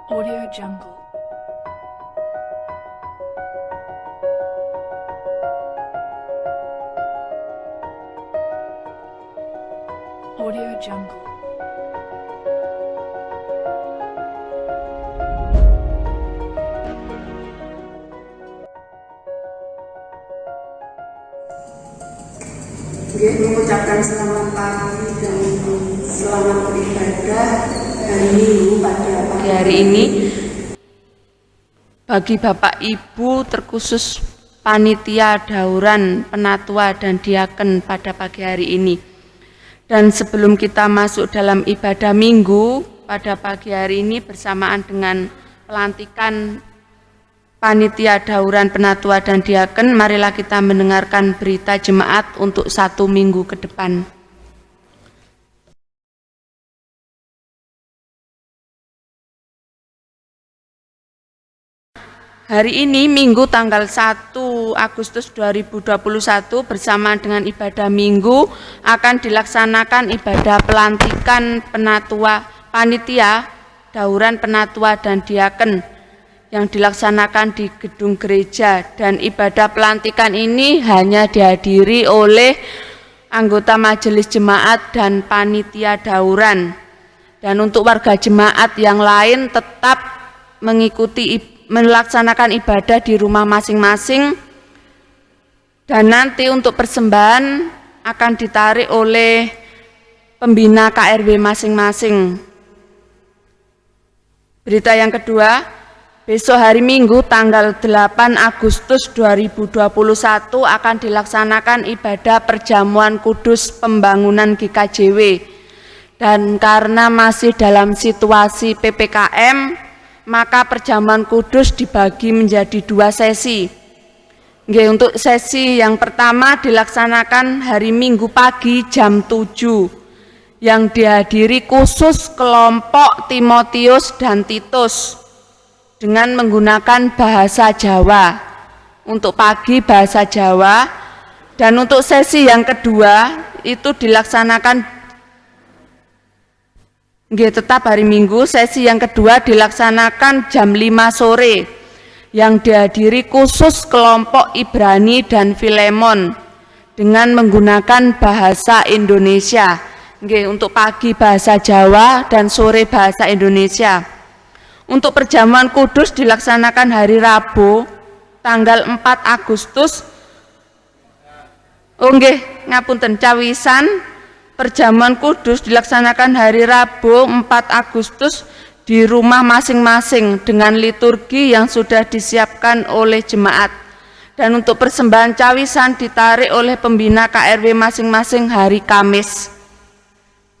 Audio Jungle. Audio Jungle. Mengucapkan selamat pagi dan selamat beribadah hari Minggu pada pagi hari ini bagi Bapak Ibu, terkhusus panitia dauran, penatua dan diaken pada pagi hari ini. Dan sebelum kita masuk dalam ibadah Minggu pada pagi hari ini bersamaan dengan pelantikan panitia dauran, penatua dan diaken, marilah kita mendengarkan berita jemaat untuk 1 minggu ke depan. Hari ini Minggu tanggal 1 Agustus 2021 bersamaan dengan ibadah Minggu akan dilaksanakan ibadah pelantikan penatua, panitia dauran, penatua dan diaken yang dilaksanakan di gedung gereja, dan ibadah pelantikan ini hanya dihadiri oleh anggota majelis jemaat dan panitia dauran, dan untuk warga jemaat yang lain tetap melaksanakan ibadah di rumah masing-masing, dan nanti untuk persembahan akan ditarik oleh pembina KRW masing-masing. Berita yang kedua, besok hari Minggu tanggal 8 Agustus 2021 akan dilaksanakan ibadah perjamuan kudus pembangunan GKJW. Dan karena masih dalam situasi PPKM, maka perjamuan kudus dibagi menjadi 2 sesi. Untuk sesi yang pertama dilaksanakan hari Minggu pagi jam 7 yang dihadiri khusus kelompok Timotius dan Titus dengan menggunakan bahasa Jawa. Untuk pagi bahasa Jawa, dan untuk sesi yang kedua itu dilaksanakan tetap hari Minggu. Sesi yang kedua dilaksanakan jam 5 sore yang dihadiri khusus kelompok Ibrani dan Filemon dengan menggunakan bahasa Indonesia. Untuk pagi bahasa Jawa dan sore bahasa Indonesia. Untuk perjamuan kudus dilaksanakan hari Rabu tanggal 4 Agustus. Cawisan perjamuan kudus dilaksanakan hari Rabu 4 Agustus di rumah masing-masing dengan liturgi yang sudah disiapkan oleh jemaat. Dan untuk persembahan cawisan ditarik oleh pembina KRW masing-masing hari Kamis.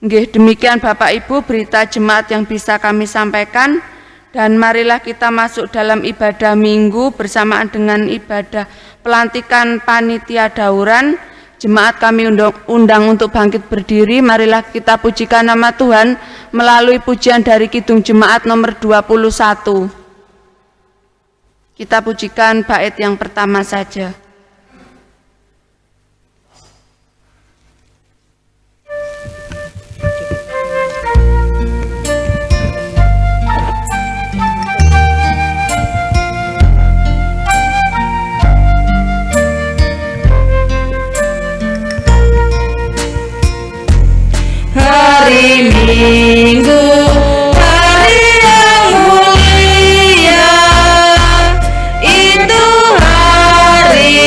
Demikian Bapak Ibu berita jemaat yang bisa kami sampaikan. Dan marilah kita masuk dalam ibadah Minggu bersamaan dengan ibadah pelantikan panitia dauran. Jemaat kami undang untuk bangkit berdiri. Marilah kita pujikan nama Tuhan melalui pujian dari Kidung Jemaat nomor 21. Kita pujikan bait yang pertama saja. Hari Minggu, hari yang mulia, itu hari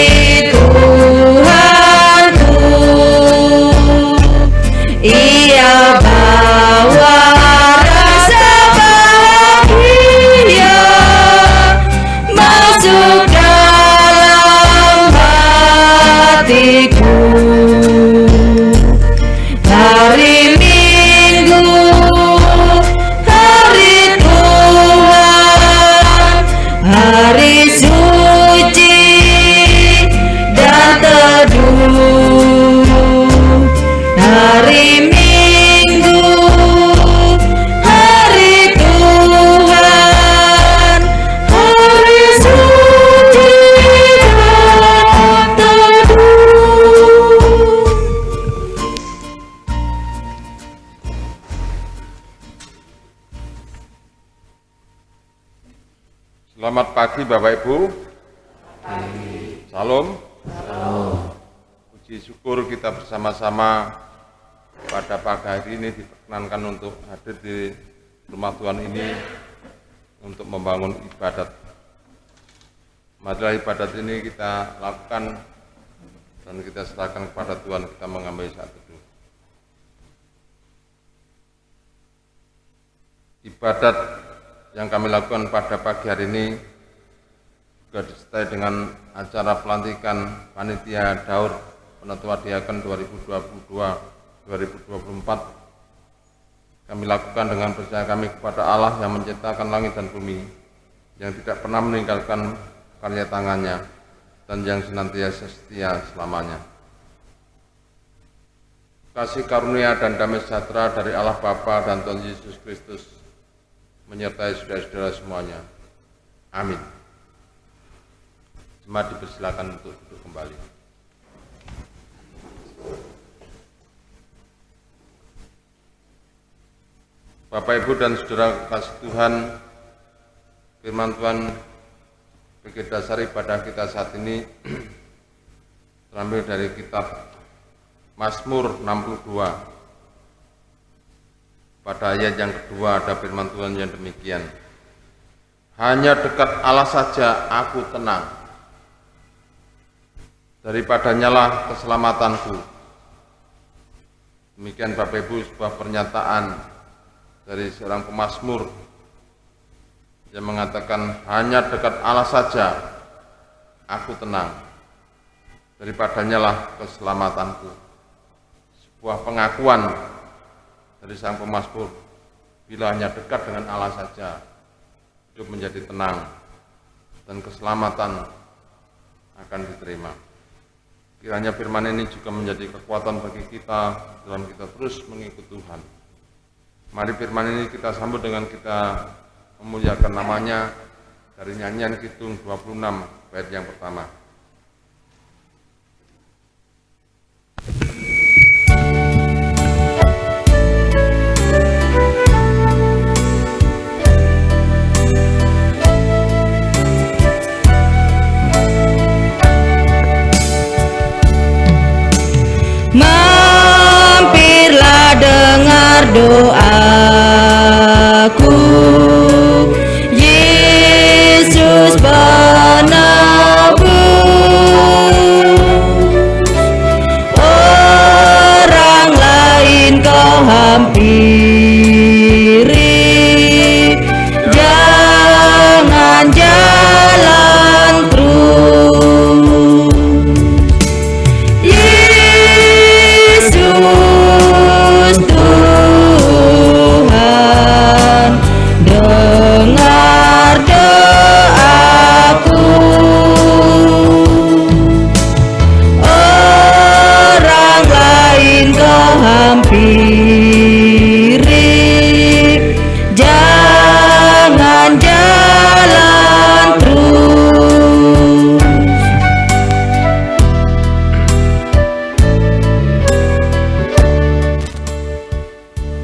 Selamat pagi Bapak Ibu. Salam. Puji syukur kita bersama-sama pada pagi hari ini diperkenankan untuk hadir di rumah Tuhan ini untuk membangun ibadat. Marilah ibadat ini kita lakukan dan kita serahkan kepada Tuhan, kita mengambil saat itu. Ibadat yang kami lakukan pada pagi hari ini juga disertai dengan acara pelantikan Panitia Daur Penetua Diaken 2022-2024. Kami lakukan dengan percaya kami kepada Allah yang menciptakan langit dan bumi, yang tidak pernah meninggalkan karya tangannya, dan yang senantiasa setia selamanya. Kasih karunia dan damai sejahtera dari Allah Bapa dan Tuhan Yesus Kristus menyertai saudara-saudara semuanya. Amin. Jemaat dipersilakan untuk duduk kembali. Bapak, Ibu, dan saudara kasih Tuhan, firman Tuhan sebagai dasar ibadah kita saat ini terambil dari kitab Mazmur 62. Pada ayat yang kedua ada firman Tuhan yang demikian. Hanya dekat Allah saja aku tenang, daripadanya lah keselamatanku. Demikian Bapak Ibu, sebuah pernyataan dari seorang pemazmur yang mengatakan hanya dekat Allah saja aku tenang, daripadanya lah keselamatanku. Sebuah pengakuan dari sang pemazmur, bila hanya dekat dengan Allah saja hidup menjadi tenang dan keselamatan akan diterima. Kiranya firman ini juga menjadi kekuatan bagi kita dalam kita terus mengikut Tuhan. Mari firman ini kita sambut dengan kita memuliakan namanya dari nyanyian Kidung 26 bait yang pertama. Mampirlah dengar doaku, Yesus penebus. Orang lain kau hampiri, jangan jalan terus. Tuhan, dengar doaku. Orang lain kau hampiri, jangan jalan terus.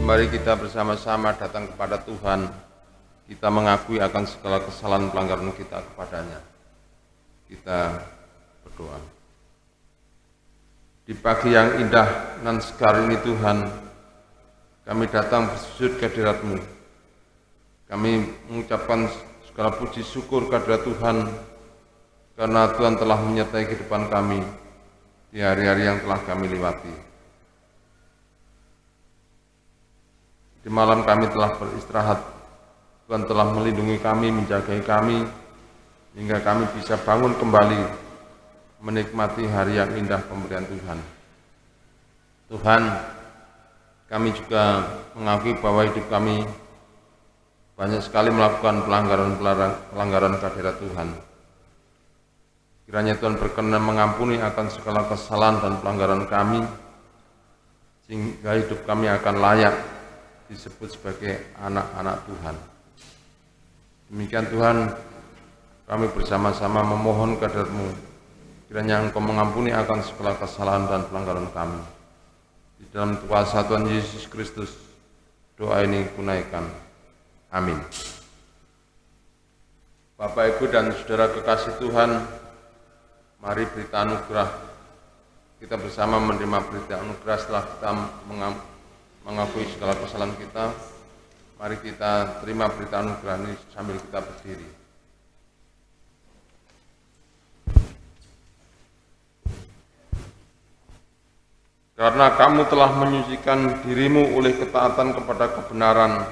Mari kita bersama-sama datang kepada Tuhan. Kita mengakui akan segala kesalahan pelanggaran kita kepadanya. Kita berdoa. Di pagi yang indah dan segar ini Tuhan, kami datang bersujud ke hadirat-Mu. Kami mengucapkan segala puji syukur kehadirat Tuhan, karena Tuhan telah menyertai kehidupan kami di hari-hari yang telah kami lewati. Di malam kami telah beristirahat, Tuhan telah melindungi kami, menjagai kami, hingga kami bisa bangun kembali, menikmati hari yang indah pemberian Tuhan. Tuhan, kami juga mengakui bahwa hidup kami banyak sekali melakukan pelanggaran kehadirat Tuhan. Kiranya Tuhan berkenan mengampuni akan segala kesalahan dan pelanggaran kami, sehingga hidup kami akan layak disebut sebagai anak-anak Tuhan. Demikian Tuhan, kami bersama-sama memohon kehadirat-Mu, kiranya Engkau mengampuni akan segala kesalahan dan pelanggaran kami. Di dalam kuasa Tuhan Yesus Kristus, doa ini kunaikan. Amin. Bapak, Ibu, dan Saudara kekasih Tuhan, mari berita anugerah. Kita bersama menerima berita anugerah setelah kita mengakui segala kesalahan kita. Mari kita terima berita anugerah ini sambil kita berdiri. Karena kamu telah menyucikan dirimu oleh ketaatan kepada kebenaran,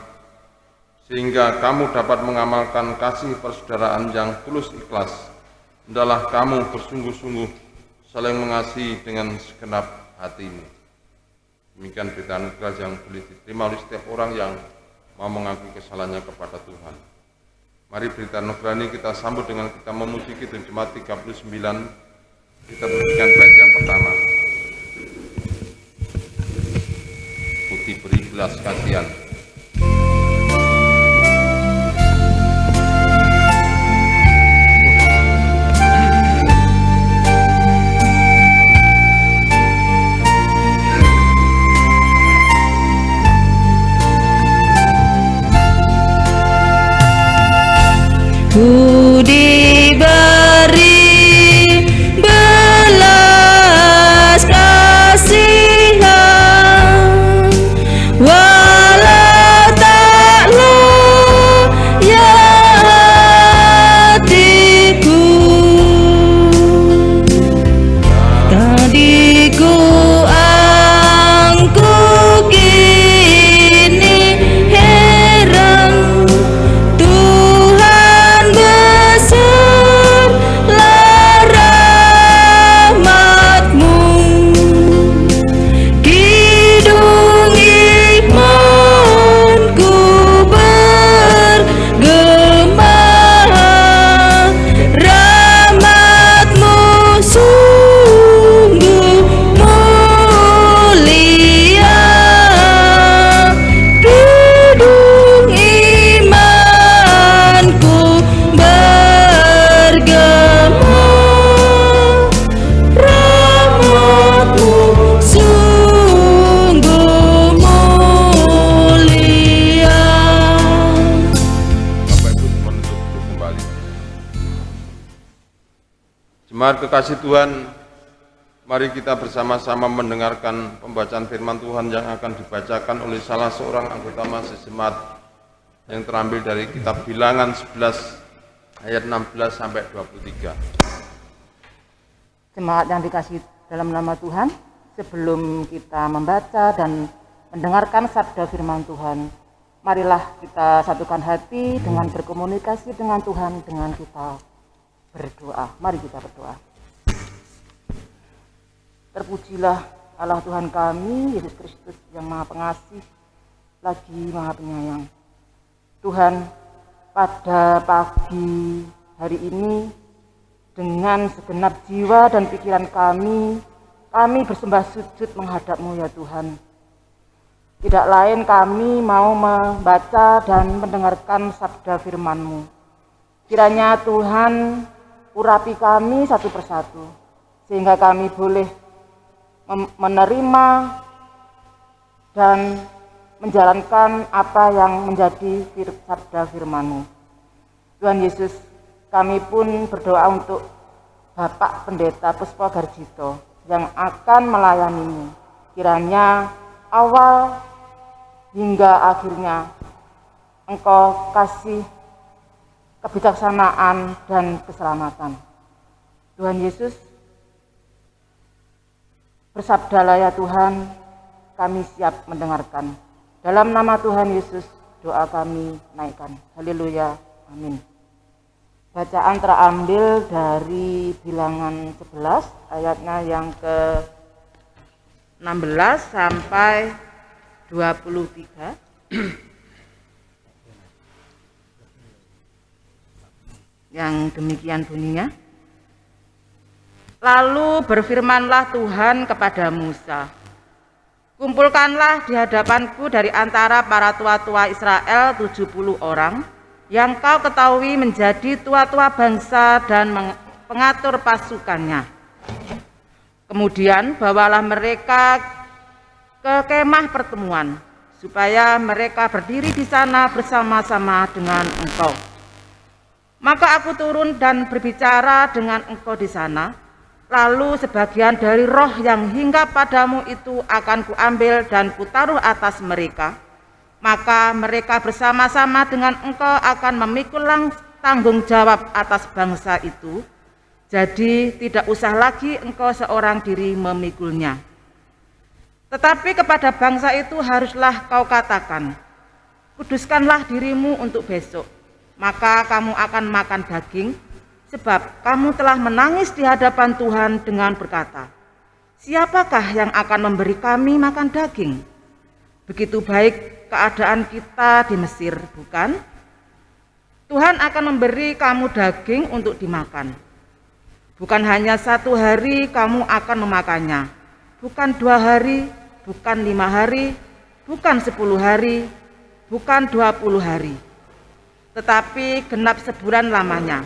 sehingga kamu dapat mengamalkan kasih persaudaraan yang tulus ikhlas. Hendaklah kamu bersungguh-sungguh saling mengasihi dengan segenap hatimu. Demikian berita anugerah yang boleh diterima oleh setiap orang yang mau mengakui kesalahannya kepada Tuhan. Mari berita anugerah ini kita sambut dengan kita memuji Kidung Jemaat 39. Kita berikan bait yang pertama. Diberi belas kasihan. Ku diberi belas kasihan, walau tak layak hatiku. Tadiku angku kini heran, Tuhan besarlah rahmat-Mu. Kidung imanku bergema, rahmat-Mu sungguh mulia. Kidung imanku bergema, rahmat-Mu sungguh mulia. Bapak, Ibu, menutup duduk kembali. Jemaat kekasih Tuhan, mari kita bersama-sama mendengarkan pembacaan firman Tuhan yang akan dibacakan oleh salah seorang anggota Majelis Jemaat yang terambil dari kitab Bilangan 11 ayat 16 sampai 23. Jemaat yang dikasih dalam nama Tuhan, sebelum kita membaca dan mendengarkan sabda firman Tuhan, marilah kita satukan hati dengan berkomunikasi dengan Tuhan, dengan kita berdoa. Mari kita berdoa. Terpujilah Allah Tuhan kami, Yesus Kristus yang Maha Pengasih, lagi Maha Penyayang. Tuhan, pada pagi hari ini, dengan segenap jiwa dan pikiran kami bersembah sujud menghadap-Mu ya Tuhan. Tidak lain kami mau membaca dan mendengarkan sabda firman-Mu. Kiranya Tuhan urapi kami satu persatu, sehingga kami boleh menerima dan menjalankan apa yang menjadi sabda firman-Mu. Tuhan Yesus, kami pun berdoa untuk Bapak Pendeta Puspo Garjito yang akan melayani-Mu. Kiranya awal hingga akhirnya Engkau kasih kebijaksanaan dan keselamatan. Tuhan Yesus, bersabdalah ya Tuhan, kami siap mendengarkan. Dalam nama Tuhan Yesus, doa kami naikkan. Haleluya, amin. Bacaan terambil dari Bilangan 11, ayatnya yang ke-16 sampai 23. Yang demikian bunyinya. Lalu berfirmanlah Tuhan kepada Musa, kumpulkanlah di hadapanku dari antara para tua-tua Israel 70 orang, yang kau ketahui menjadi tua-tua bangsa dan pengatur pasukannya. Kemudian bawalah mereka ke kemah pertemuan, supaya mereka berdiri di sana bersama-sama dengan engkau. Maka aku turun dan berbicara dengan engkau di sana, lalu sebagian dari roh yang hinggap padamu itu akan kuambil dan kutaruh atas mereka. Maka mereka bersama-sama dengan engkau akan memikul tanggung jawab atas bangsa itu. Jadi tidak usah lagi engkau seorang diri memikulnya. Tetapi kepada bangsa itu haruslah kau katakan, kuduskanlah dirimu untuk besok, maka kamu akan makan daging, sebab kamu telah menangis di hadapan Tuhan dengan berkata, siapakah yang akan memberi kami makan daging? Begitu baik keadaan kita di Mesir, bukan? Tuhan akan memberi kamu daging untuk dimakan. Bukan hanya 1 hari kamu akan memakannya, bukan 2 hari, bukan 5 hari, bukan 10 hari, bukan 20 hari, tetapi genap sebulan lamanya,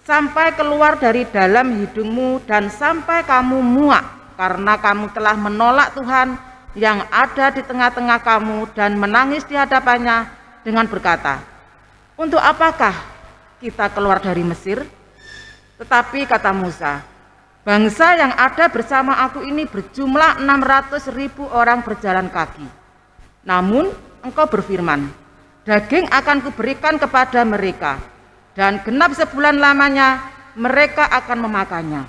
sampai keluar dari dalam hidungmu dan sampai kamu muak, karena kamu telah menolak Tuhan yang ada di tengah-tengah kamu dan menangis di hadapannya dengan berkata, untuk apakah kita keluar dari Mesir? Tetapi kata Musa, bangsa yang ada bersama aku ini berjumlah 600.000 orang berjalan kaki. Namun engkau berfirman, daging akan kuberikan kepada mereka, dan genap sebulan lamanya mereka akan memakannya.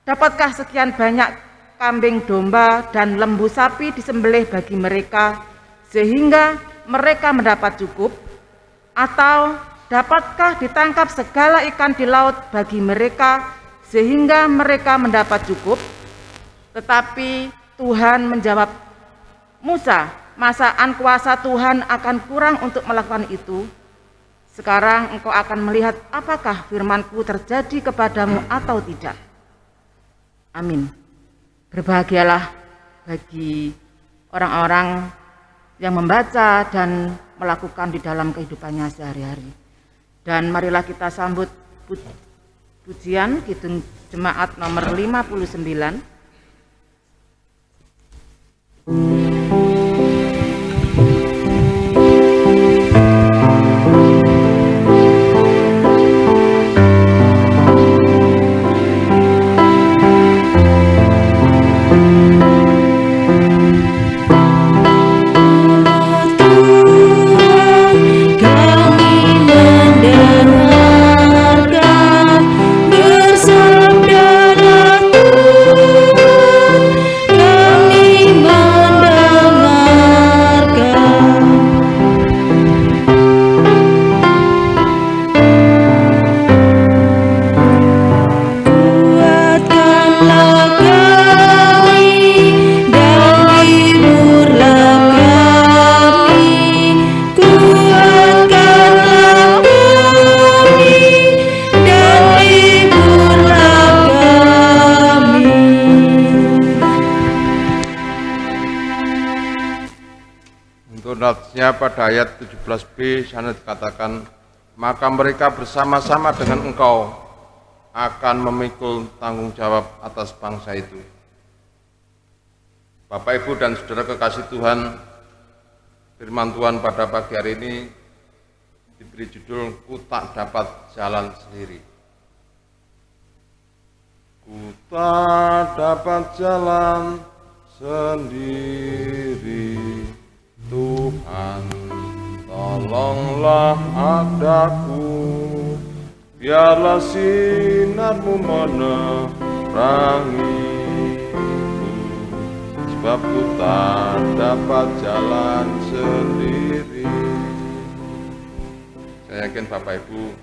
Dapatkah sekian banyak kambing domba dan lembu sapi disembelih bagi mereka, sehingga mereka mendapat cukup? Atau dapatkah ditangkap segala ikan di laut bagi mereka, sehingga mereka mendapat cukup? Tetapi Tuhan menjawab Musa, masaan kuasa Tuhan akan kurang untuk melakukan itu? Sekarang engkau akan melihat apakah firman-Ku terjadi kepadamu atau tidak. Amin. Berbahagialah bagi orang-orang yang membaca dan melakukan di dalam kehidupannya sehari-hari. Dan marilah kita sambut pujian Kidung Jemaat nomor 59. Notnya pada ayat 17b sana dikatakan, maka mereka bersama-sama dengan engkau akan memikul tanggung jawab atas bangsa itu. Bapak, Ibu, dan saudara kekasih Tuhan, firman Tuhan pada pagi hari ini diberi judul, Ku tak dapat jalan sendiri. Ku tak dapat jalan sendiri, Tuhan, tolonglah adaku, biarlah sinar-Mu menerangiku, sebab ku tak dapat jalan sendiri. Saya yakin Bapak Ibu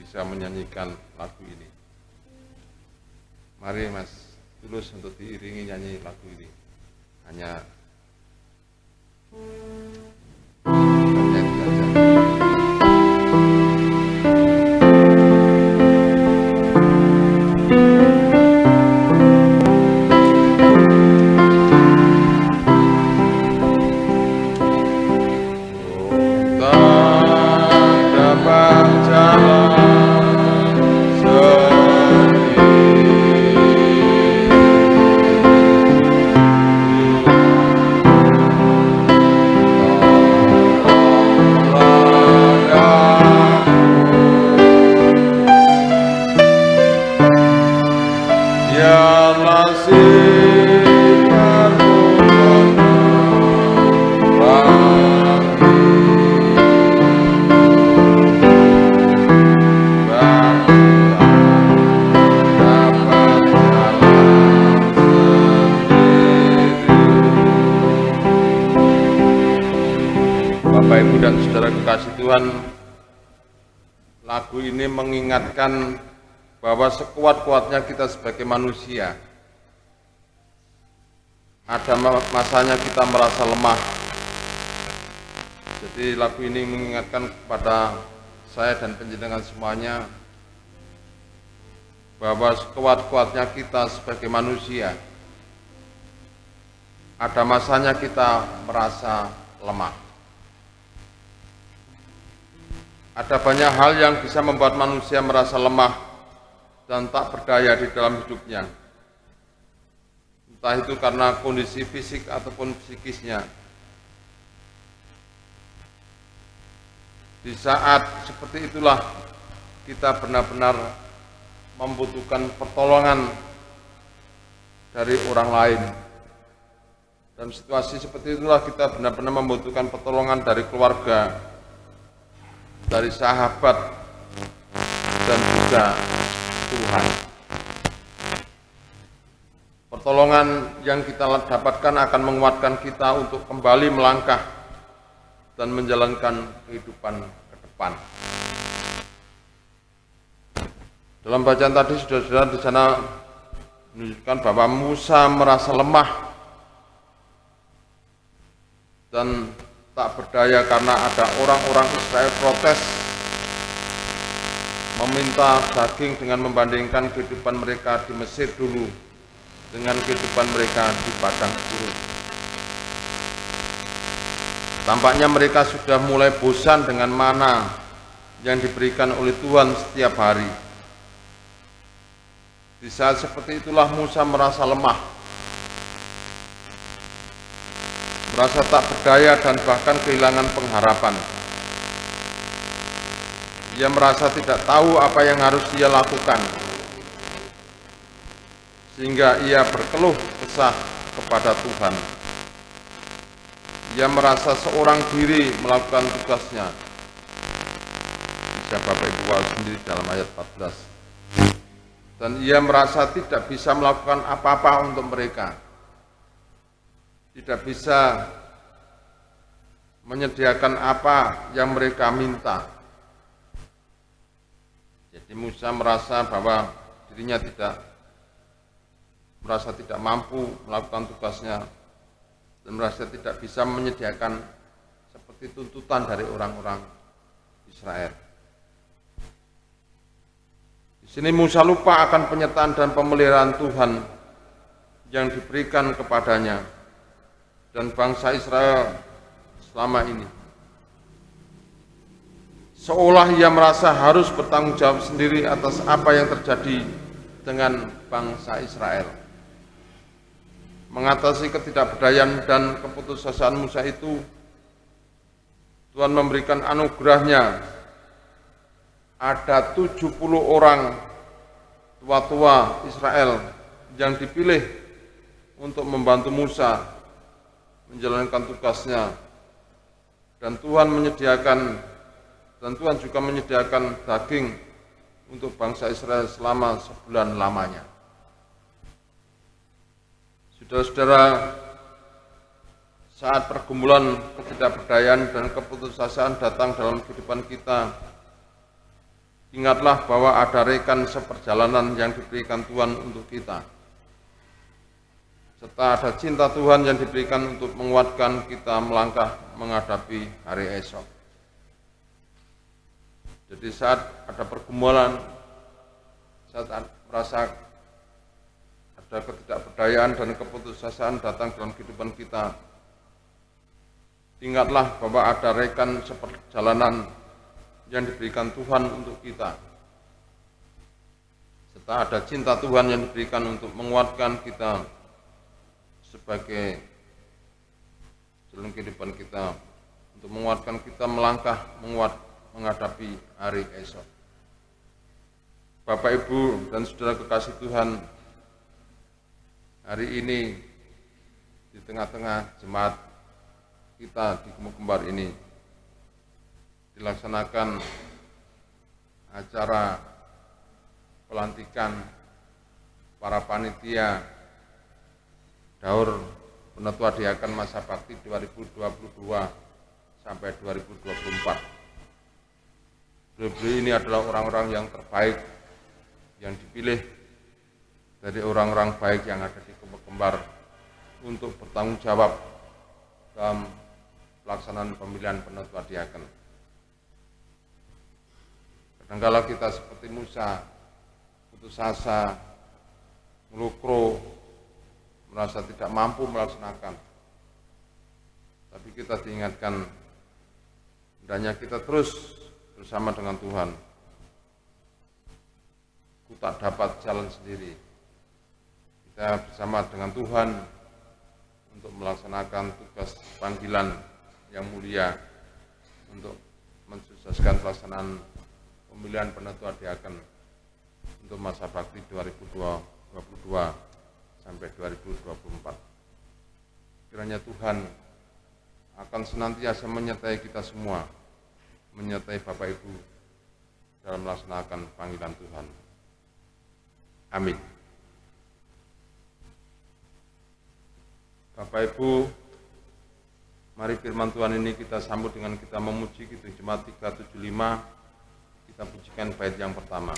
bisa menyanyikan lagu ini. Mari Mas Tulus untuk diiringi nyanyi lagu ini. Hanya Tuhan, lagu ini mengingatkan bahwa sekuat-kuatnya kita sebagai manusia, ada masanya kita merasa lemah. Jadi lagu ini mengingatkan kepada saya dan panjenengan semuanya bahwa sekuat-kuatnya kita sebagai manusia, ada masanya kita merasa lemah. Ada banyak hal yang bisa membuat manusia merasa lemah dan tak berdaya di dalam hidupnya. Entah itu karena kondisi fisik ataupun psikisnya. Di saat seperti itulah kita benar-benar membutuhkan pertolongan dari orang lain. Dalam situasi seperti itulah kita benar-benar membutuhkan pertolongan dari keluarga, dari sahabat, dan juga Tuhan. Pertolongan yang kita dapatkan akan menguatkan kita untuk kembali melangkah dan menjalankan kehidupan ke depan. Dalam bacaan tadi saudara-saudara di sana menunjukkan bahwa Musa merasa lemah dan tak berdaya karena ada orang-orang Israel protes meminta daging dengan membandingkan kehidupan mereka di Mesir dulu dengan kehidupan mereka di padang gurun. Tampaknya mereka sudah mulai bosan dengan mana yang diberikan oleh Tuhan setiap hari. Di saat seperti itulah Musa merasa lemah, merasa tak berdaya dan bahkan kehilangan pengharapan. Ia merasa tidak tahu apa yang harus ia lakukan, sehingga ia berkeluh kesah kepada Tuhan. Ia merasa seorang diri melakukan tugasnya. Bisa Bapak Ibu baca sendiri dalam ayat 14. Dan ia merasa tidak bisa melakukan apa-apa untuk mereka. Tidak bisa menyediakan apa yang mereka minta. Jadi Musa merasa bahwa dirinya merasa tidak mampu melakukan tugasnya dan merasa tidak bisa menyediakan seperti tuntutan dari orang-orang Israel. Di sini Musa lupa akan penyertaan dan pemeliharaan Tuhan yang diberikan kepadanya dan bangsa Israel selama ini. Seolah ia merasa harus bertanggung jawab sendiri atas apa yang terjadi dengan bangsa Israel. Mengatasi ketidakberdayaan dan keputusasaan Musa itu, Tuhan memberikan anugerahnya. Ada 70 orang tua-tua Israel yang dipilih untuk membantu Musa menjalankan tugasnya. Dan Tuhan juga menyediakan daging untuk bangsa Israel selama sebulan lamanya. Saudara-saudara, saat pergumulan ketidakberdayaan dan keputusasaan datang dalam kehidupan kita, ingatlah bahwa ada rekan seperjalanan yang diberikan Tuhan untuk kita. Serta ada cinta Tuhan yang diberikan untuk menguatkan kita melangkah menghadapi hari esok. Jadi saat ada pergumulan, saat merasa ada ketidakberdayaan dan keputusasaan datang dalam kehidupan kita, ingatlah bahwa ada rekan seperjalanan yang diberikan Tuhan untuk kita. Serta ada cinta Tuhan yang diberikan untuk menguatkan kita sebagai dalam kehidupan kita, untuk menguatkan kita melangkah menghadapi hari esok. Bapak, Ibu, dan saudara kekasih Tuhan, hari ini di tengah-tengah jemaat kita di Gumuk Kembar ini dilaksanakan acara pelantikan para panitia Daur Penetua Diaken Masa Bakti 2022 sampai 2024. Beliau ini adalah orang-orang yang terbaik yang dipilih dari orang-orang baik yang ada di Kebun Kembar untuk bertanggung jawab dalam pelaksanaan pemilihan penatua diaken. Kadangkala kita seperti Musa, putus asa, melukro, merasa tidak mampu melaksanakan. Tapi kita diingatkan, hendaknya kita terus bersama dengan Tuhan. Ku tak dapat jalan sendiri. Kita bersama dengan Tuhan untuk melaksanakan tugas panggilan yang mulia untuk mensukseskan pelaksanaan pemilihan penatua diaken untuk masa bakti 2022 sampai 2024. Kiranya Tuhan akan senantiasa menyertai kita semua, menyertai Bapak Ibu dalam melaksanakan panggilan Tuhan. Amin. Bapak Ibu, mari firman Tuhan ini kita sambut dengan kita memuji Kidung Jemaat 375. Kita pujikan bait yang pertama.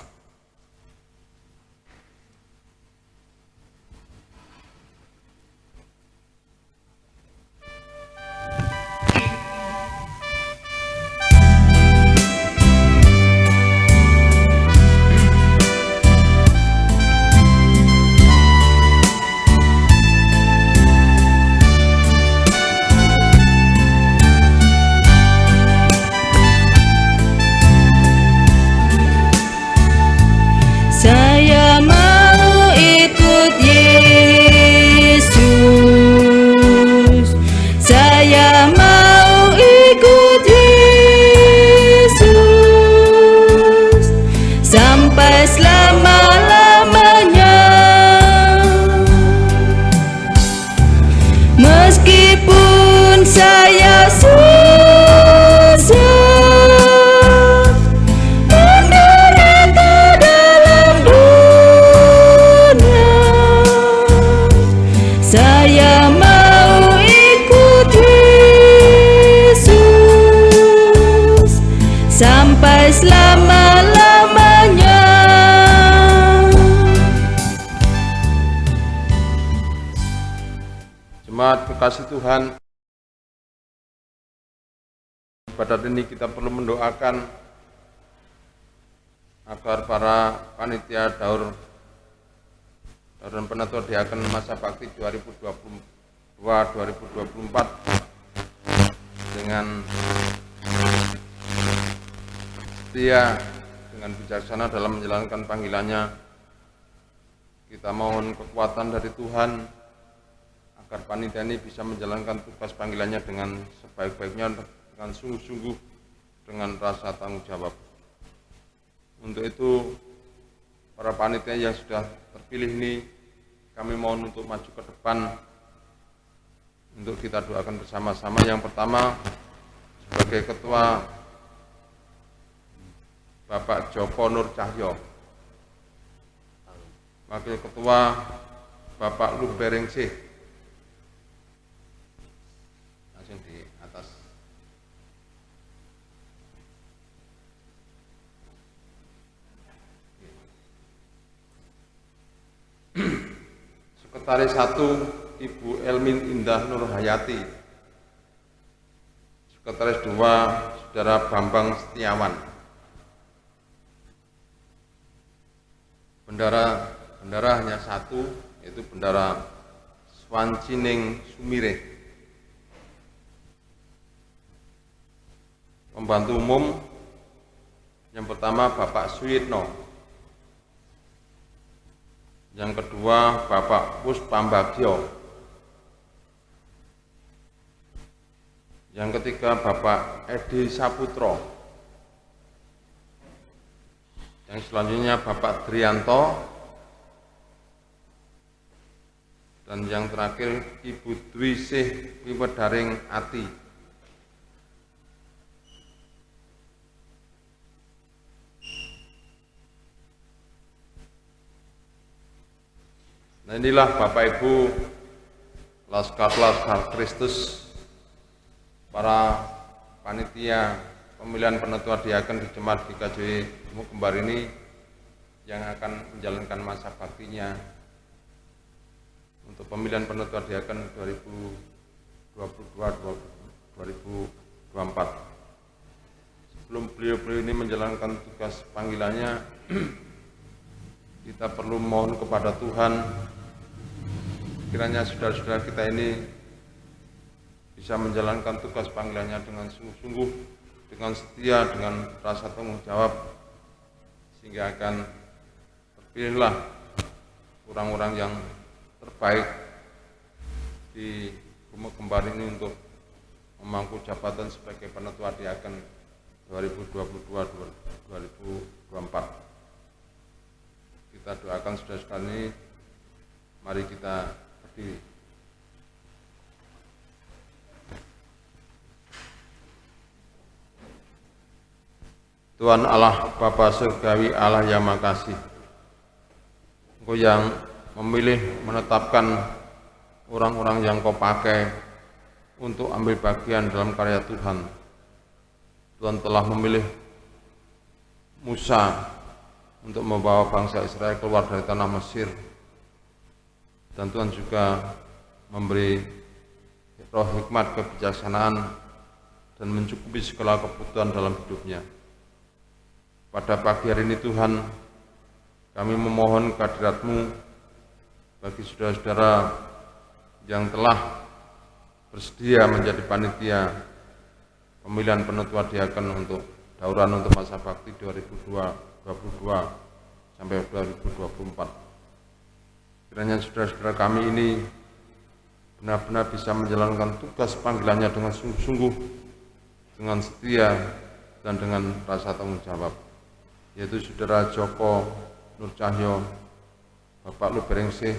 Saya mau ikut Yesus. Saya mau ikut Yesus sampai selama-lamanya. Meskipun saya susah menderita dalam dunia, saya mau ikut Yesus sampai selama-lamanya. Jemaat kekasih Tuhan, pada ini kita perlu mendoakan agar para panitia daur dan penatua diaken masa bakti 2022-2024 dengan setia, dengan bijaksana dalam menjalankan panggilannya. Kita mohon kekuatan dari Tuhan agar panitia ini bisa menjalankan tugas panggilannya dengan sebaik-baiknya, dengan sungguh-sungguh, dengan rasa tanggung jawab. Untuk itu, para panitia yang sudah terpilih ini, kami mohon untuk maju ke depan untuk kita doakan bersama-sama. Yang pertama, sebagai ketua, Bapak Joko Nur Cahyo. Wakil ketua, Bapak Lumberengsih. Langsung di atas. Sekretaris 1, Ibu Elmin Indah Nur Hayati. Sekretaris 2, Saudara Bambang Setiawan. Bendara hanya satu, yaitu Bendara Swancining Sumire. Pembantu umum yang pertama Bapak Suyitno, yang kedua Bapak Puspambagio, yang ketiga Bapak Edi Saputro, yang selanjutnya Bapak Drianto, dan yang terakhir Ibu Dwi Sih Wiwedaring Ati. Nah, inilah Bapak Ibu Laskar Kristus, para panitia pemilihan penetua diaken di Jemaat GKJ Gumuk Kembar ini yang akan menjalankan masa baktinya untuk pemilihan penetua diaken 2022-2024. Sebelum beliau-beliau ini menjalankan tugas panggilannya, kita perlu mohon kepada Tuhan, kiranya saudara-saudara kita ini bisa menjalankan tugas panggilannya dengan sungguh-sungguh, dengan setia, dengan rasa tanggung jawab, sehingga akan terpilihlah orang-orang yang terbaik di Gumuk Kembar ini untuk memangku jabatan sebagai penetua diaken 2022-2024. Kita doakan saudara-saudara ini, mari kita berdiri. Tuhan Allah Bapa Surgawi, Allah yang makasih, Engkau yang memilih menetapkan orang-orang yang Kau pakai untuk ambil bagian dalam karya Tuhan. Tuhan telah memilih Musa untuk membawa bangsa Israel keluar dari tanah Mesir, dan Tuhan juga memberi roh hikmat, kebijaksanaan, dan mencukupi segala kebutuhan dalam hidupnya. Pada pagi hari ini Tuhan, kami memohon kehadirat-Mu bagi saudara-saudara yang telah bersedia menjadi panitia pemilihan penetua diaken untuk dauran untuk masa bakti 2022 sampai 2024. Kiranya saudara-saudara kami ini benar-benar bisa menjalankan tugas panggilannya dengan sungguh-sungguh, dengan setia, dan dengan rasa tanggung jawab, yaitu saudara Joko Nur Cahyo, Bapak Luberengsih,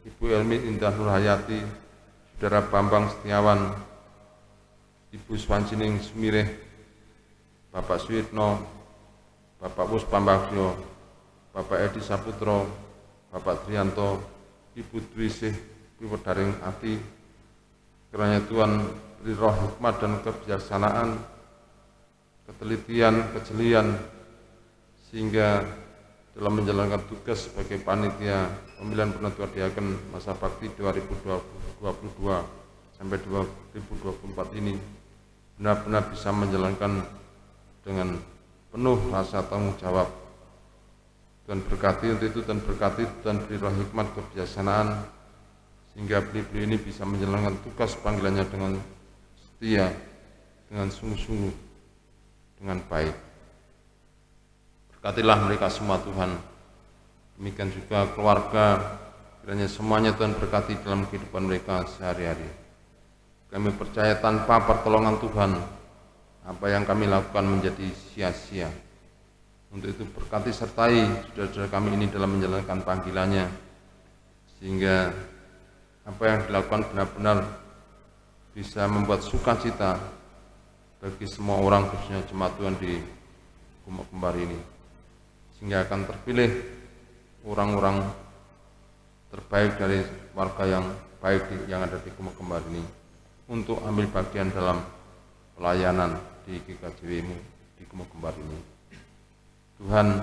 Ibu Elmi Indah Nurhayati, saudara Bambang Setiawan, Ibu Swanjining Sumireh, Bapak Suyitno, Bapak Wus Pambagio, Bapak Edi Saputro, Bapak Trianto, Ibu Dwisih Piwadaring Ati. Kiranya Tuhan beri roh hikmat dan kebijaksanaan, ketelitian, kejelian, sehingga dalam menjalankan tugas sebagai panitia pemilihan penetua diaken masa bakti 2022 sampai 2024 ini benar-benar bisa menjalankan dengan penuh rasa tanggung jawab. Tuhan berkati untuk itu, dan berkati dan beri roh hikmat, kebijaksanaan, sehingga beliau ini bisa menjalankan tugas panggilannya dengan setia, dengan sungguh-sungguh, dengan baik. Berkatilah mereka semua Tuhan. Demikian juga keluarga, kiranya semuanya Tuhan berkati dalam kehidupan mereka sehari-hari. Kami percaya tanpa pertolongan Tuhan, apa yang kami lakukan menjadi sia-sia. Untuk itu berkati sertai saudara-saudara kami ini dalam menjalankan panggilannya, sehingga apa yang dilakukan benar-benar bisa membuat sukacita bagi semua orang, khususnya jemaat Tuhan di Gumuk Kembar ini, sehingga akan terpilih orang-orang terbaik dari warga yang baik yang ada di Gumuk Kembar ini untuk ambil bagian dalam pelayanan di GKJW-mu di Gumuk Kembar ini. Tuhan,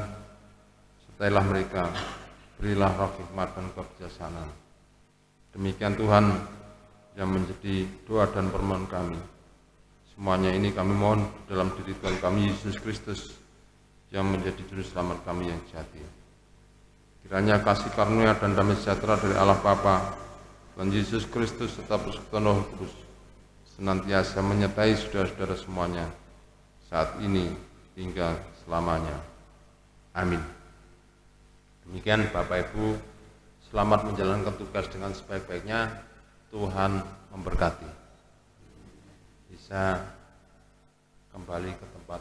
sertailah mereka, berilah roh hikmat dan kebijaksanaan. Demikian Tuhan yang menjadi doa dan permohonan kami. Semuanya ini kami mohon dalam diri Tuhan kami Yesus Kristus yang menjadi juru selamat kami yang sejati. Kiranya kasih karunia dan damai sejahtera dari Allah Bapa dan Yesus Kristus serta persekutuan Roh Kudus senantiasa menyertai saudara-saudara semuanya saat ini hingga selamanya. Amin. Demikian Bapak Ibu, selamat menjalankan tugas dengan sebaik-baiknya. Tuhan memberkati. Bisa kembali ke tempat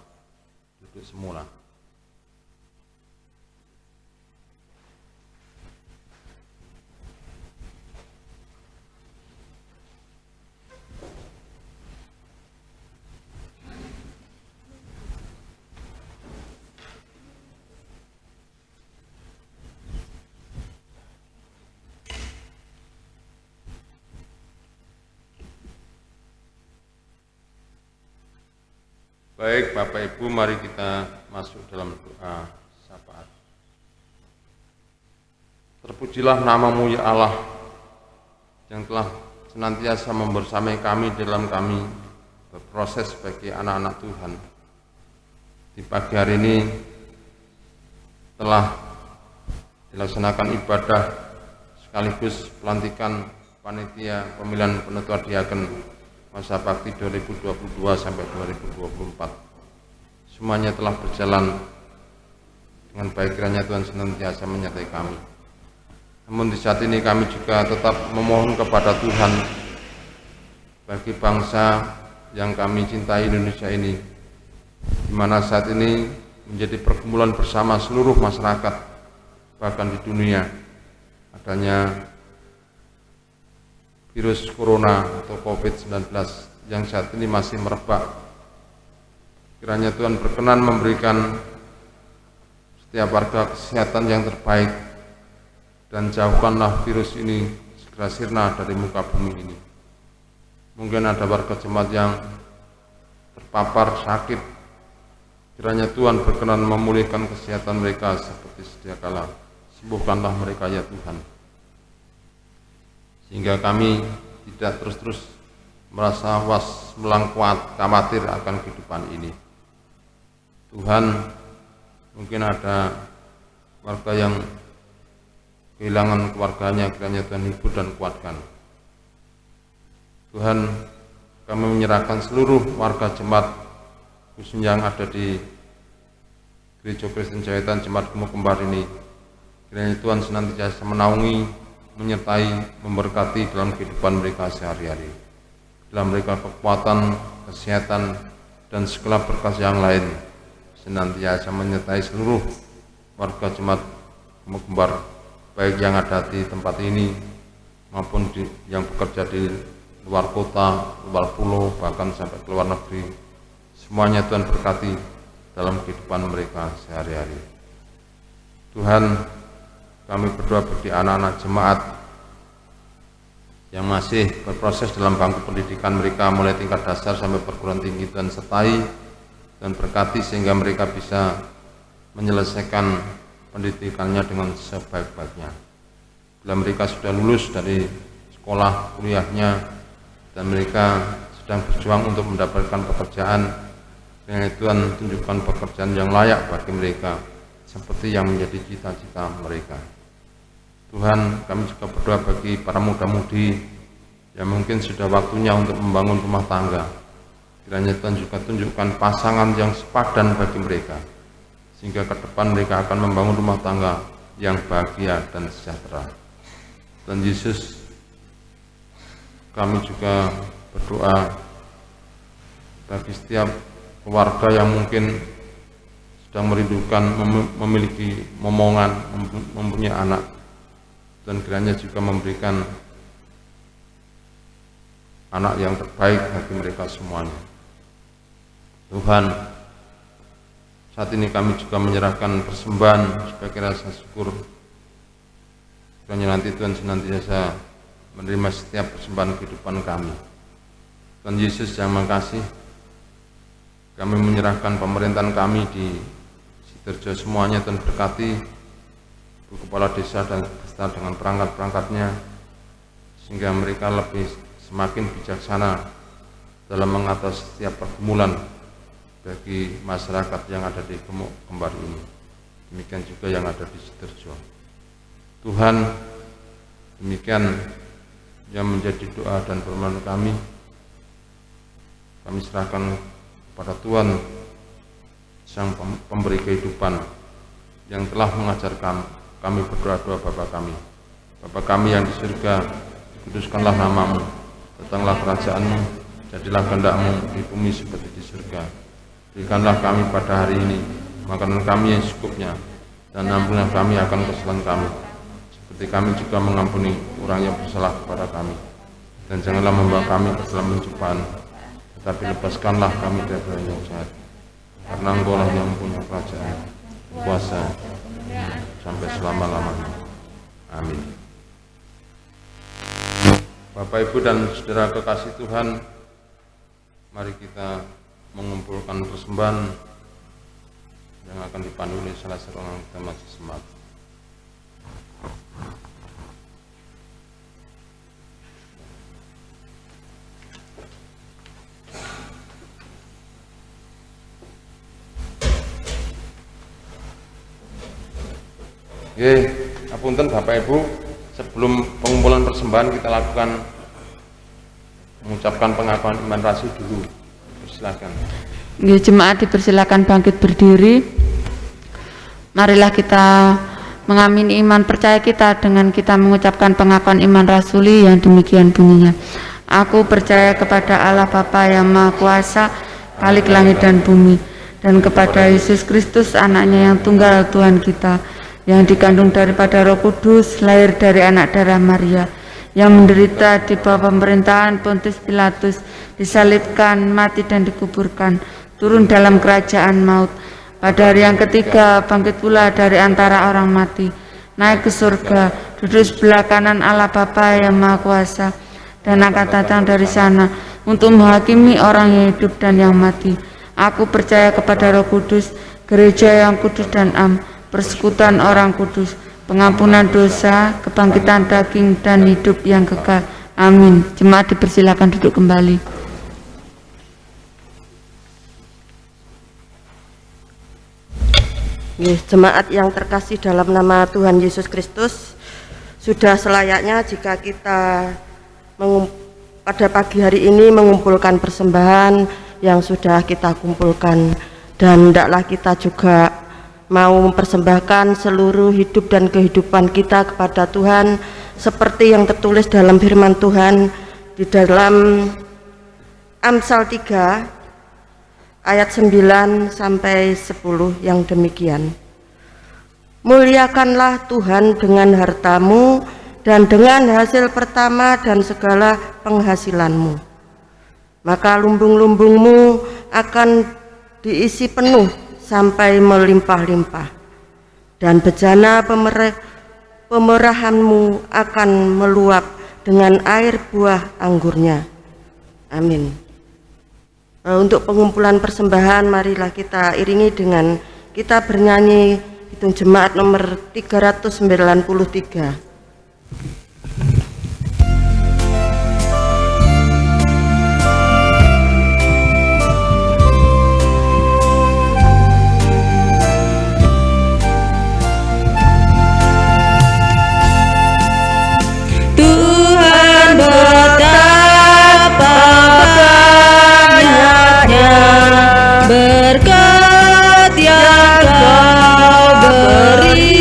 duduk semula. Baik Bapak Ibu, mari kita masuk dalam doa syafaat. Terpujilah nama-Mu ya Allah, yang telah senantiasa membersamai kami dalam kami berproses sebagai anak-anak Tuhan. Di pagi hari ini telah dilaksanakan ibadah sekaligus pelantikan panitia pemilihan penetua diaken masa bakti 2022 sampai 2024. Semuanya telah berjalan dengan baik, kiranya Tuhan senantiasa menyertai kami. Namun di saat ini kami juga tetap memohon kepada Tuhan bagi bangsa yang kami cintai, Indonesia ini, di mana saat ini menjadi pergumulan bersama seluruh masyarakat, bahkan di dunia, adanya virus corona atau COVID-19 yang saat ini masih merebak. Kiranya Tuhan berkenan memberikan setiap warga kesehatan yang terbaik, dan jauhkanlah virus ini segera sirna dari muka bumi ini. Mungkin ada warga jemaat yang terpapar sakit, kiranya Tuhan berkenan memulihkan kesehatan mereka seperti sedia kala. Sembuhkanlah mereka ya Tuhan, sehingga kami tidak terus-terus merasa was melangkuat khawatir akan kehidupan ini. Tuhan, mungkin ada warga yang kehilangan keluarganya, kiranya Tuhan hibur dan kuatkan. Tuhan, kami menyerahkan seluruh warga jemaat khususnya yang ada di Gereja Kristen Jawitan Jemaat Gemuk Kembar ini, kiranya Tuhan senantiasa menaungi, menyertai, memberkati dalam kehidupan mereka sehari-hari, dalam mereka kekuatan, kesehatan, dan segala berkat yang lain, senantiasa menyertai seluruh warga jemaat Gemuk Kembar, baik yang ada di tempat ini maupun yang bekerja di luar kota, luar pulau, bahkan sampai ke luar negeri. Semuanya Tuhan berkati dalam kehidupan mereka sehari-hari. Tuhan, kami berdoa bagi anak-anak jemaat yang masih berproses dalam bangku pendidikan mereka, mulai tingkat dasar sampai perguruan tinggi. Tuhan sertai dan berkati sehingga mereka bisa menyelesaikan pendidikannya dengan sebaik-baiknya. Bila mereka sudah lulus dari sekolah kuliahnya dan mereka sedang berjuang untuk mendapatkan pekerjaan, kiranya Tuhan tunjukkan pekerjaan yang layak bagi mereka, seperti yang menjadi cita-cita mereka. Tuhan, kami juga berdoa bagi para muda-mudi yang mungkin sudah waktunya untuk membangun rumah tangga. Kiranya Tuhan juga tunjukkan pasangan yang sepadan bagi mereka, sehingga ke depan mereka akan membangun rumah tangga yang bahagia dan sejahtera. Dan Yesus, kami juga berdoa bagi setiap keluarga yang mungkin sedang merindukan memiliki momongan, mempunyai anak, dan kiranya juga memberikan anak yang terbaik bagi mereka semuanya. Tuhan, saat ini kami juga menyerahkan persembahan sebagai rasa syukur. Kiranya nanti Tuhan senantiasa menerima setiap persembahan kehidupan kami. Tuhan Yesus yang makasih, kami menyerahkan pemerintahan kami di Sidoarjo semuanya, Tuhan berkati Ibu Kepala Desa dan beserta dengan perangkat-perangkatnya, sehingga mereka lebih semakin bijaksana dalam mengatasi setiap pergumulan bagi masyarakat yang ada di Gemuk Kembar ini. Demikian juga yang ada di Sidoarjo. Tuhan, demikian yang menjadi doa dan permohonan kami. Kami serahkan kepada Tuhan, Sang Pemberi kehidupan, yang telah mengajar kami berdoa-doa Bapa kami. Bapa kami yang di surga, dikuduskanlah nama-Mu, datanglah kerajaan-Mu, jadilah kehendak-Mu di bumi seperti di surga. Berikanlah kami pada hari ini makanan kami yang secukupnya, dan ampunilah kami akan kesalahan kami, seperti kami juga mengampuni orang yang bersalah kepada kami. Dan janganlah membawa kami ke dalam pencobaan, tetapi lepaskanlah kami dari yang jahat. Karena Engkau-lah yang mempunyai kerajaan, kuasa, sampai selama-lamanya. Amin. Bapak, Ibu, dan saudara kekasih Tuhan, mari kita mengumpulkan persembahan yang akan dipandu oleh salah seorang teman sesemat. Oke, apunten Bapak Ibu, sebelum pengumpulan persembahan kita lakukan mengucapkan pengakuan iman rasul dulu. Silakan. Jemaat dipersilakan bangkit berdiri. Marilah kita mengamini iman percaya kita dengan kita mengucapkan pengakuan iman rasuli yang demikian bunyinya. Aku percaya kepada Allah Bapa yang Maha Kuasa, Khalik langit dan bumi, dan kepada Yesus Kristus anaknya yang tunggal Tuhan kita, yang dikandung daripada Roh Kudus, lahir dari anak darah Maria, yang menderita di bawah pemerintahan Pontius Pilatus, disalibkan, mati dan dikuburkan, turun dalam kerajaan maut, pada hari yang ketiga bangkit pula dari antara orang mati, naik ke surga, duduk sebelah kanan Allah Bapa yang Maha Kuasa, dan akan datang dari sana untuk menghakimi orang yang hidup dan yang mati. Aku percaya kepada Roh Kudus, gereja yang kudus dan am, persekutuan orang kudus, pengampunan dosa, kebangkitan daging, dan hidup yang kekal. Amin. Jemaat dipersilakan duduk kembali. Jemaat yang terkasih dalam nama Tuhan Yesus Kristus, sudah selayaknya jika kita pada pagi hari ini mengumpulkan persembahan yang sudah kita kumpulkan, dan hendaklah kita juga mau mempersembahkan seluruh hidup dan kehidupan kita kepada Tuhan seperti yang tertulis dalam firman Tuhan di dalam Amsal 3 ayat 9 sampai 10 yang demikian. Muliakanlah Tuhan dengan hartamu dan dengan hasil pertama dan segala penghasilanmu, maka lumbung-lumbungmu akan diisi penuh sampai melimpah-limpah, dan bejana pemerahanmu akan meluap dengan air buah anggurnya. Amin. Untuk pengumpulan persembahan, marilah kita iringi dengan kita bernyanyi Hitung Jemaat nomor 393. Berkat yang Kau beri,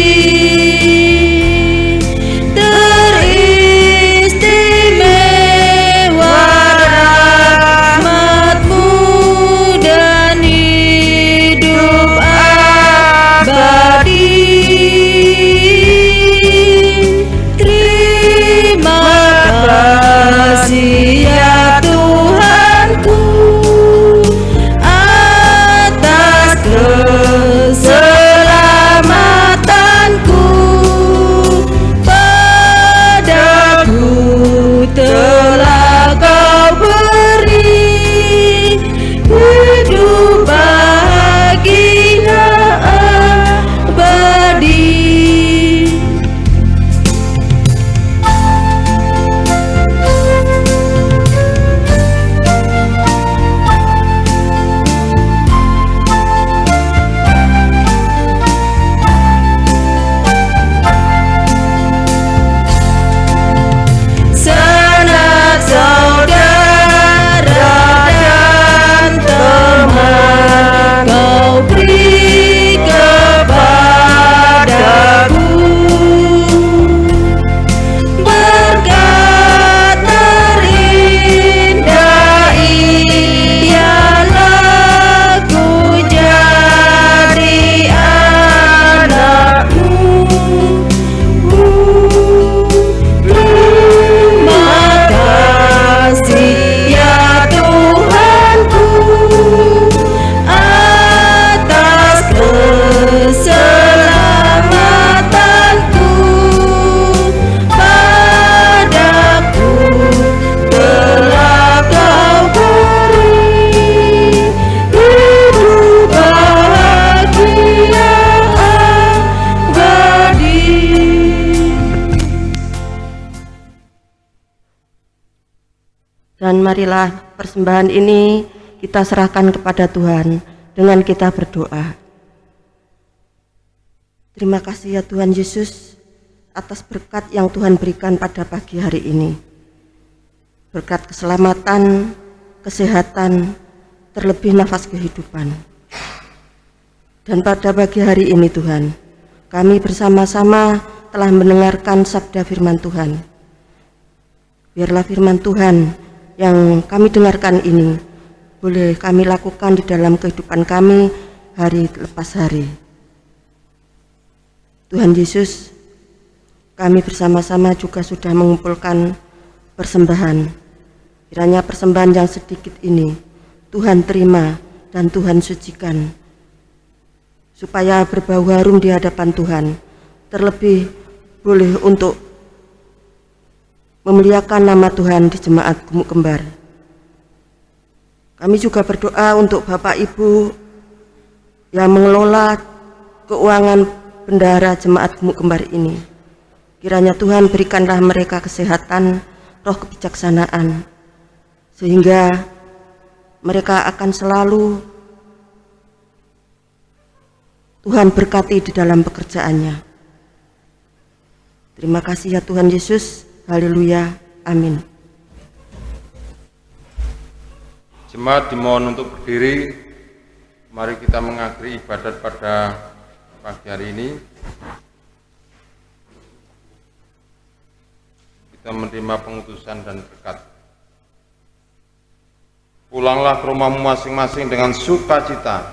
marilah persembahan ini kita serahkan kepada Tuhan dengan kita berdoa. Terima kasih ya Tuhan Yesus atas berkat yang Tuhan berikan pada pagi hari ini. Berkat keselamatan, kesehatan, terlebih nafas kehidupan. Dan pada pagi hari ini Tuhan, kami bersama-sama telah mendengarkan sabda firman Tuhan. Biarlah firman Tuhan yang kami dengarkan ini boleh kami lakukan di dalam kehidupan kami hari lepas hari. Tuhan Yesus, kami bersama-sama juga sudah mengumpulkan persembahan. Kiranya persembahan yang sedikit ini Tuhan terima dan Tuhan sucikan, supaya berbau harum di hadapan Tuhan, terlebih boleh untuk memuliakan nama Tuhan di jemaat Gemuk Kembar. Kami juga berdoa untuk Bapak Ibu yang mengelola keuangan bendahara jemaat Gemuk Kembar ini. Kiranya Tuhan berikanlah mereka kesehatan, roh kebijaksanaan, sehingga mereka akan selalu Tuhan berkati di dalam pekerjaannya. Terima kasih ya Tuhan Yesus. Haleluya. Amin. Jemaat dimohon untuk berdiri. Mari kita mengakhiri ibadat pada pagi hari ini. Kita menerima pengutusan dan berkat. Pulanglah ke rumahmu masing-masing dengan sukacita.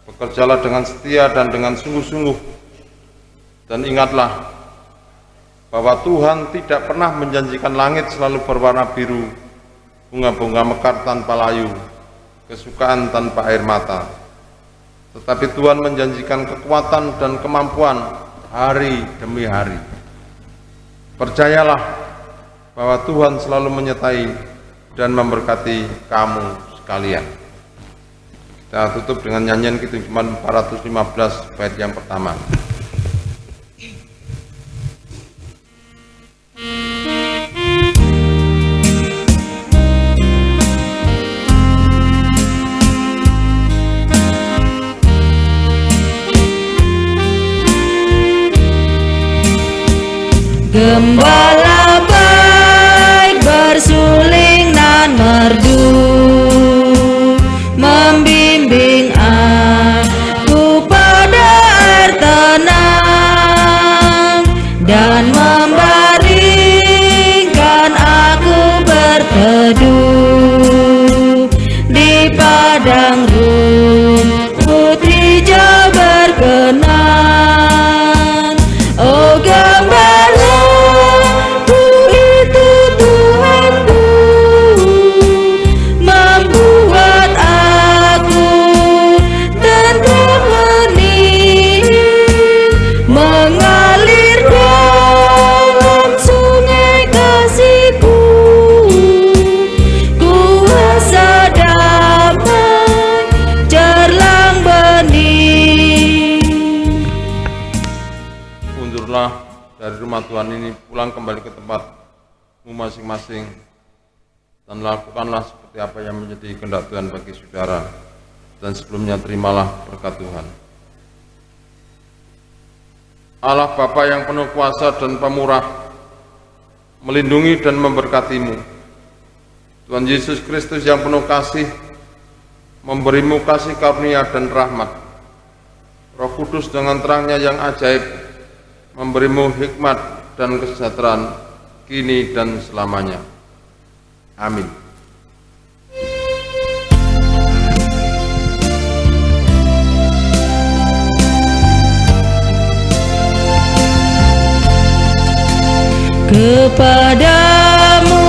Bekerjalah dengan setia dan dengan sungguh-sungguh. Dan ingatlah bahwa Tuhan tidak pernah menjanjikan langit selalu berwarna biru, bunga-bunga mekar tanpa layu, kesukaan tanpa air mata. Tetapi Tuhan menjanjikan kekuatan dan kemampuan hari demi hari. Percayalah bahwa Tuhan selalu menyertai dan memberkati kamu sekalian. Kita tutup dengan nyanyian Kidungan 415 bait yang pertama. Gembala baik bersuling nan merdu, membimbing aku pada air tenang, dan membaringkan aku berteduh di padang rumput hijau berkenan. Oh gembala, dari rumah Tuhan ini pulang kembali ke tempatmu masing-masing, dan lakukanlah seperti apa yang menjadi kehendak Tuhan bagi saudara, dan sebelumnya terimalah berkat Tuhan. Allah Bapa yang penuh kuasa dan pemurah, melindungi dan memberkatimu. Tuhan Yesus Kristus yang penuh kasih, memberimu kasih karunia dan rahmat. Roh Kudus dengan terangnya yang ajaib, memberimu hikmat dan kesejahteraan kini dan selamanya. Amin. Kepadamu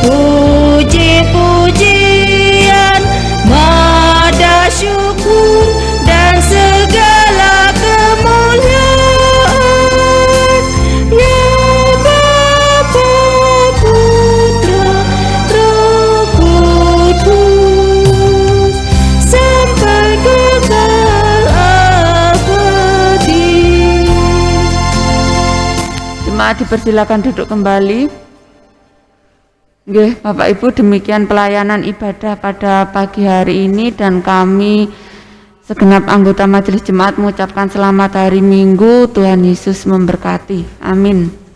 puji-pujian, mada syukur dan segala kemuliaan, ya Bapa, Putra, Roh Kudus, sampai kekal abadi. Jemaat dipersilakan duduk kembali. Nggih, Bapak Ibu, demikian pelayanan ibadah pada pagi hari ini, dan kami segenap anggota Majelis Jemaat mengucapkan selamat hari Minggu. Tuhan Yesus memberkati. Amin.